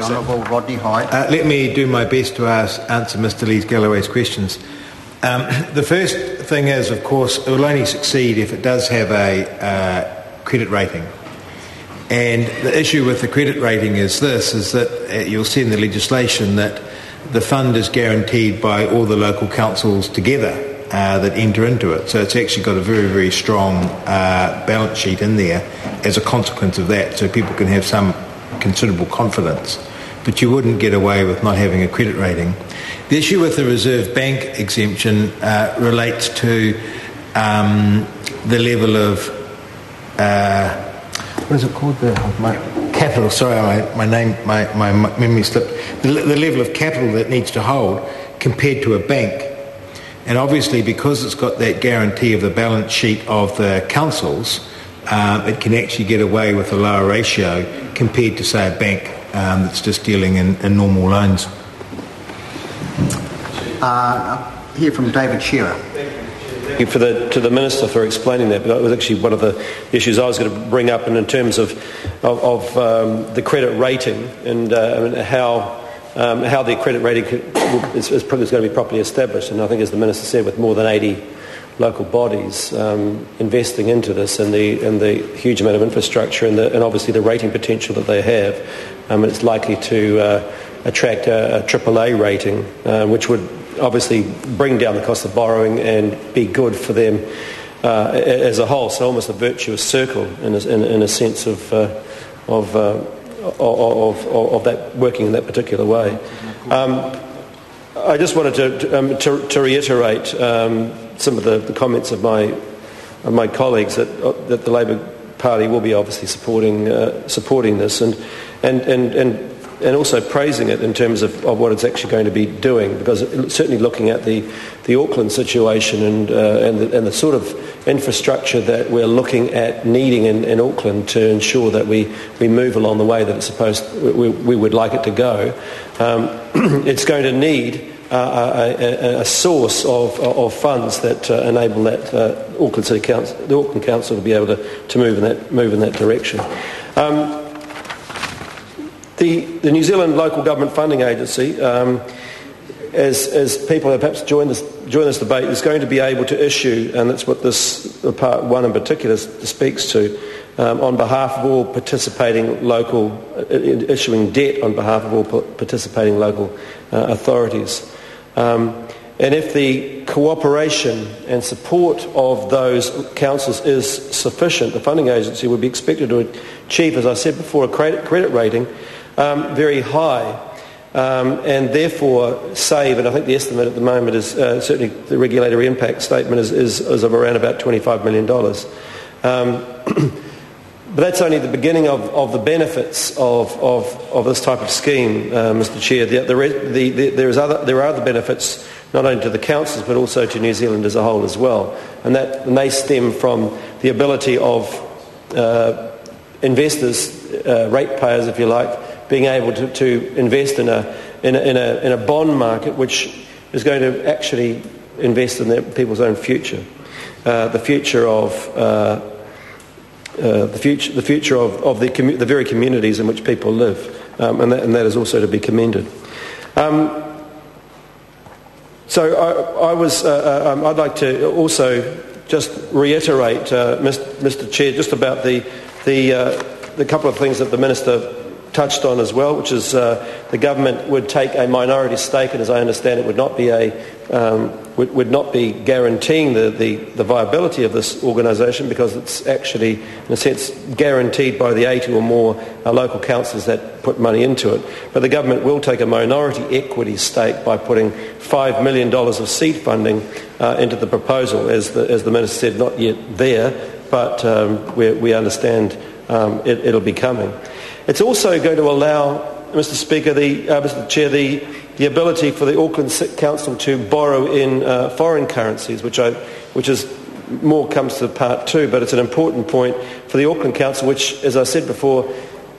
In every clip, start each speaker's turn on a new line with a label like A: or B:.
A: Honourable Rodney Hyde.
B: Let me do my best to answer Mr Lees-Galloway's questions. The first thing is, of course, it will only succeed if it does have a credit rating. And the issue with the credit rating is that you'll see in the legislation that the fund is guaranteed by all the local councils together that enter into it. So it's actually got a very, very strong balance sheet in there as a consequence of that, so people can have some considerable confidence. But you wouldn't get away with not having a credit rating. The issue with the Reserve Bank exemption relates to the level of what is it called? Capital. Sorry, my memory slipped. The level of capital that it needs to hold compared to a bank. And obviously, because it's got that guarantee of the balance sheet of the councils, it can actually get away with a lower ratio compared to, say, a bank that's just dealing in normal loans.
A: Hear from David Shearer.
C: Thank you to the Minister for explaining that. But that was actually one of the issues I was going to bring up, and in terms of the credit rating and how the credit rating is probably going to be properly established. And I think, as the Minister said, with more than 80 local bodies investing into this, and the huge amount of infrastructure and obviously the rating potential that they have, it's likely to attract a AAA rating, which would obviously bring down the cost of borrowing and be good for them as a whole. So almost a virtuous circle in a sense of that working in that particular way. I just wanted to reiterate some of the comments of my colleagues that the Labor Party will be obviously supporting this and also praising it in terms of what it's actually going to be doing, because certainly looking at the Auckland situation and the sort of infrastructure that we're looking at needing in Auckland to ensure that we move along the way that it's we would like it to go, it's going to need a source of funds that enable that Auckland City Council, the Auckland Council, to be able to move in that direction. The New Zealand Local Government Funding Agency, as people have perhaps joined this debate, is going to be able to issue, and that's what this Part 1 in particular speaks to, on behalf of all participating local, issuing debt on behalf of all participating local authorities. And if the cooperation and support of those councils is sufficient, the funding agency would be expected to achieve, as I said before, a credit rating very high, and therefore save, and I think the estimate at the moment is certainly the regulatory impact statement is of around about $25 million. But that's only the beginning of the benefits of this type of scheme, Mr. Chair. There are other benefits, not only to the councils but also to New Zealand as a whole as well, and they stem from the ability of investors, ratepayers, if you like, being able to invest in a bond market which is going to actually invest in people's own future, the future of the very communities in which people live, and that is also to be commended. I'd like to also just reiterate, Mr. Chair, just about the couple of things that the Minister touched on as well, which is the government would take a minority stake, and as I understand it, would not be guaranteeing the viability of this organisation, because it's actually, in a sense, guaranteed by the 80 or more local councils that put money into it. But the government will take a minority equity stake by putting $5 million of seed funding into the proposal, as the Minister said, not yet there, but we understand it'll be coming. It's also going to allow, Mr. Speaker, Mr. Chair, the ability for the Auckland Council to borrow in foreign currencies, which is more comes to Part 2, but it's an important point for the Auckland Council, which, as I said before,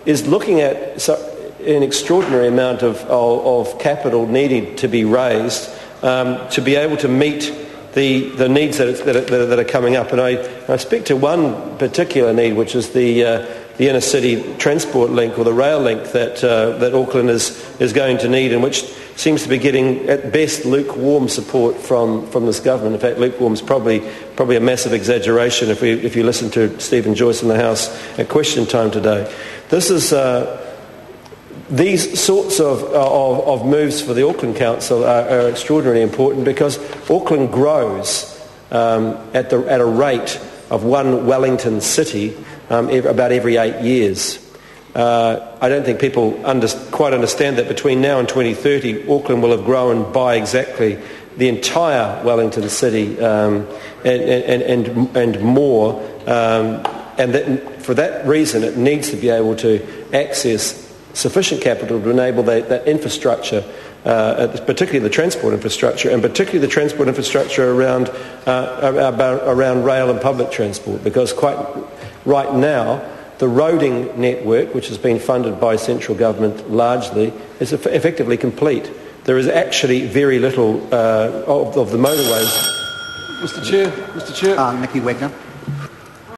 C: is looking at an extraordinary amount of capital needing to be raised to be able to meet the needs that are coming up. And I speak to one particular need, which is the the inner city transport link or the rail link that Auckland is going to need, and which seems to be getting at best lukewarm support from this government. In fact, lukewarm is probably a massive exaggeration if you listen to Stephen Joyce in the House at question time today. These sorts of moves for the Auckland Council are extraordinarily important, because Auckland grows at a rate of one Wellington city about every 8 years. I don't think people quite understand that between now and 2030, Auckland will have grown by exactly the entire Wellington city and more. And that, for that reason, it needs to be able to access sufficient capital to enable that infrastructure, particularly the transport infrastructure, and particularly the transport infrastructure around rail and public transport, because quite right now the roading network, which has been funded by central government largely, is effectively complete. There is actually very little of the motorways.
D: Mr. Chair.
A: Nicky Wagner.